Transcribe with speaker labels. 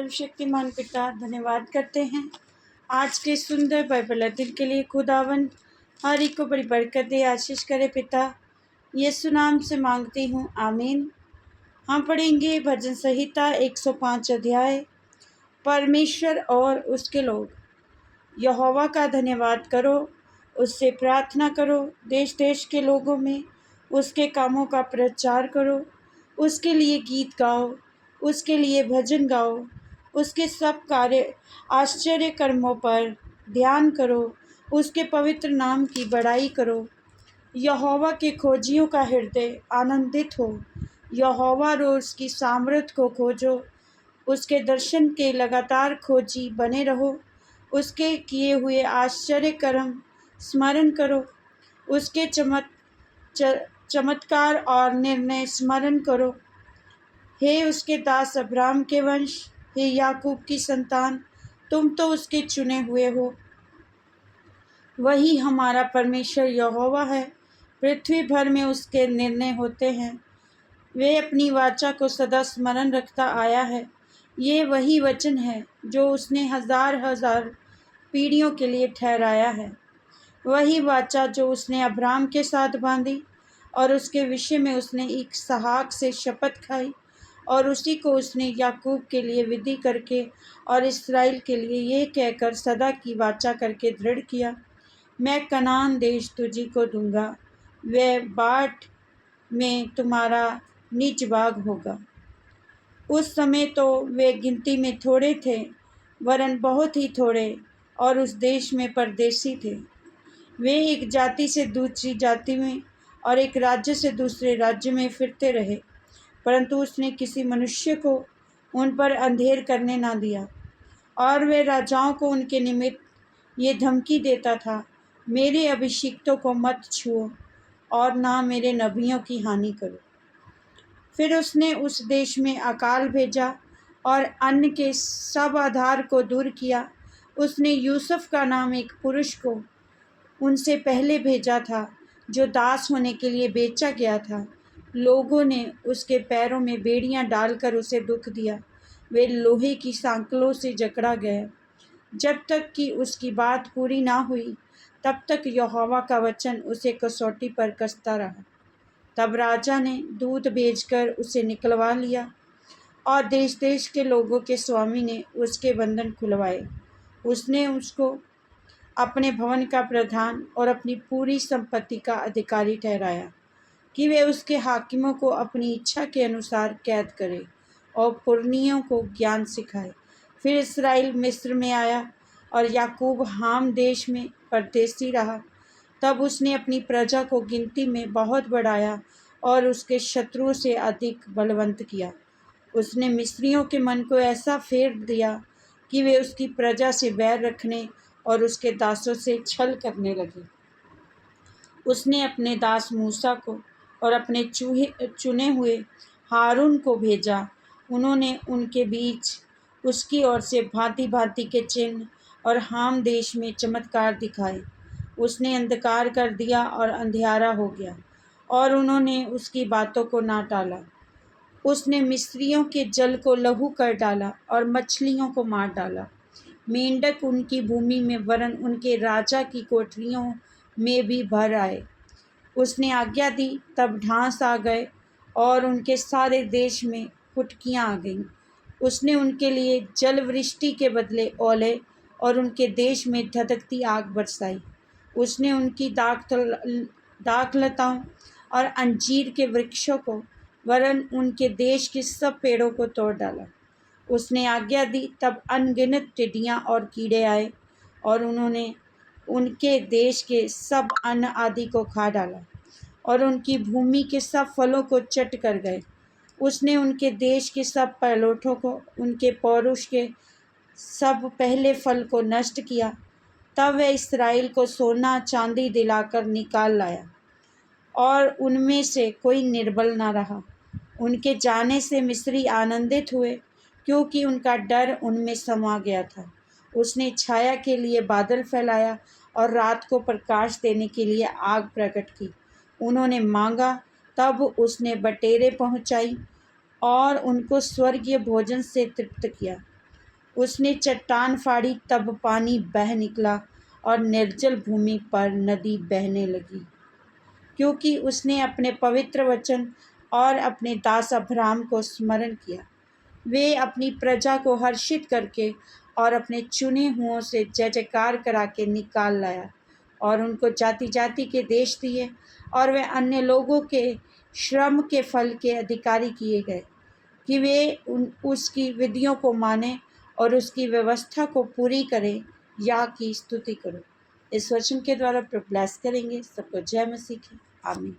Speaker 1: सर्वशक्तिमान पिता धन्यवाद करते हैं आज के सुंदर बाइबल अध्ययन के लिए। खुदावन हर एक को बड़ी बरकत दे, आशीष करे पिता। यीशु नाम से मांगती हूँ, आमीन। हम पढ़ेंगे भजन संहिता 105 अध्याय। परमेश्वर और उसके लोग। यहोवा का धन्यवाद करो, उससे प्रार्थना करो, देश देश के लोगों में उसके कामों का प्रचार करो। उसके लिए गीत गाओ, उसके लिए भजन गाओ, उसके सब कार्य आश्चर्य कर्मों पर ध्यान करो, उसके पवित्र नाम की बड़ाई करो। यहोवा के खोजियों का हृदय आनंदित हो। यहोवा और उसकी सामर्थ को खोजो, उसके दर्शन के लगातार खोजी बने रहो। उसके किए हुए आश्चर्य कर्म स्मरण करो, उसके चमत्कार और निर्णय स्मरण करो। हे उसके दास अब्राहम के वंश, हे याकूब की संतान, तुम तो उसके चुने हुए हो। वही हमारा परमेश्वर यहोवा है। पृथ्वी भर में उसके निर्णय होते हैं। वे अपनी वाचा को सदा स्मरण रखता आया है। ये वही वचन है जो उसने हजार हजार पीढ़ियों के लिए ठहराया है। वही वाचा जो उसने अब्राहम के साथ बांधी और उसके विषय में उसने इसहाक से शपथ खाई, और उसी को उसने याकूब के लिए विधि करके और इस्राएल के लिए ये कहकर सदा की वाचा करके दृढ़ किया, मैं कनान देश तुझी को दूंगा, वह बाट में तुम्हारा निज भाग होगा। उस समय तो वे गिनती में थोड़े थे, वरन बहुत ही थोड़े, और उस देश में परदेसी थे। वे एक जाति से दूसरी जाति में और एक राज्य से दूसरे राज्य में फिरते रहे, परंतु उसने किसी मनुष्य को उन पर अंधेर करने ना दिया। और वे राजाओं को उनके निमित्त ये धमकी देता था, मेरे अभिषिक्तों को मत छुओ और ना मेरे नबियों की हानि करो। फिर उसने उस देश में अकाल भेजा और अन्न के सब आधार को दूर किया। उसने यूसुफ का नाम एक पुरुष को उनसे पहले भेजा था, जो दास होने के लिए बेचा गया था। लोगों ने उसके पैरों में बेड़ियां डालकर उसे दुख दिया। वे लोहे की सांकलों से जकड़ा गए। जब तक कि उसकी बात पूरी ना हुई, तब तक यहोवा का वचन उसे कसौटी पर कसता रहा। तब राजा ने दूत भेजकर उसे निकलवा लिया, और देश देश के लोगों के स्वामी ने उसके बंधन खुलवाए। उसने उसको अपने भवन का प्रधान और अपनी पूरी संपत्ति का अधिकारी ठहराया, कि वे उसके हाकिमों को अपनी इच्छा के अनुसार कैद करे और पुरनियों को ज्ञान सिखाए। फिर इस्राएल मिस्र में आया और याकूब हाम देश में परदेसी रहा। तब उसने अपनी प्रजा को गिनती में बहुत बढ़ाया और उसके शत्रुओं से अधिक बलवंत किया। उसने मिस्रियों के मन को ऐसा फेर दिया कि वे उसकी प्रजा से बैर रखने और उसके दासों से छल करने लगे। उसने अपने दास मूसा को और अपने चुने हुए हारून को भेजा। उन्होंने उनके बीच उसकी ओर से भांति भांति के चिन्ह और हाम देश में चमत्कार दिखाए। उसने अंधकार कर दिया और अंधियारा हो गया, और उन्होंने उसकी बातों को ना टाला। उसने मिस्रियों के जल को लहू कर डाला और मछलियों को मार डाला। मेंढक उनकी भूमि में वरन उनके राजा की कोठरियों में भी भर आए। उसने आज्ञा दी, तब ढांस आ गए और उनके सारे देश में फुटकियाँ आ गईं। उसने उनके लिए जल वृष्टि के बदले ओले और उनके देश में धधकती आग बरसाई। उसने उनकी दाखलताओं और अंजीर के वृक्षों को वरन उनके देश के सब पेड़ों को तोड़ डाला। उसने आज्ञा दी, तब अनगिनत टिड्डियाँ और कीड़े आए, और उन्होंने उनके देश के सब अन्न आदि को खा डाला और उनकी भूमि के सब फलों को चट कर गए। उसने उनके देश के सब पैलोठों को, उनके पौरुष के सब पहले फल को नष्ट किया। तब वह इस्राएल को सोना चांदी दिलाकर निकाल लाया, और उनमें से कोई निर्बल न रहा। उनके जाने से मिस्री आनंदित हुए, क्योंकि उनका डर उनमें समा गया था। उसने छाया के लिए बादल फैलाया और रात को प्रकाश देने के लिए आग प्रकट की। उन्होंने मांगा, तब उसने बटेरें पहुँचाई और उनको स्वर्गीय भोजन से तृप्त किया। उसने चट्टान फाड़ी, तब पानी बह निकला और निर्जल भूमि पर नदी बहने लगी, क्योंकि उसने अपने पवित्र वचन और अपने दास अब्राहम को स्मरण किया। वे अपनी प्रजा को हर्षित करके और अपने चुने हुओं से जय जयकार करा के निकाल लाया और उनको जाति जाति के देश दिए, और वे अन्य लोगों के श्रम के फल के अधिकारी किए गए कि वे उसकी विधियों को माने और उसकी व्यवस्था को पूरी करें। या की स्तुति करो। इस वचन के द्वारा प्रभु ब्लेस करेंगे। सबको जय मसीह की। आमीन।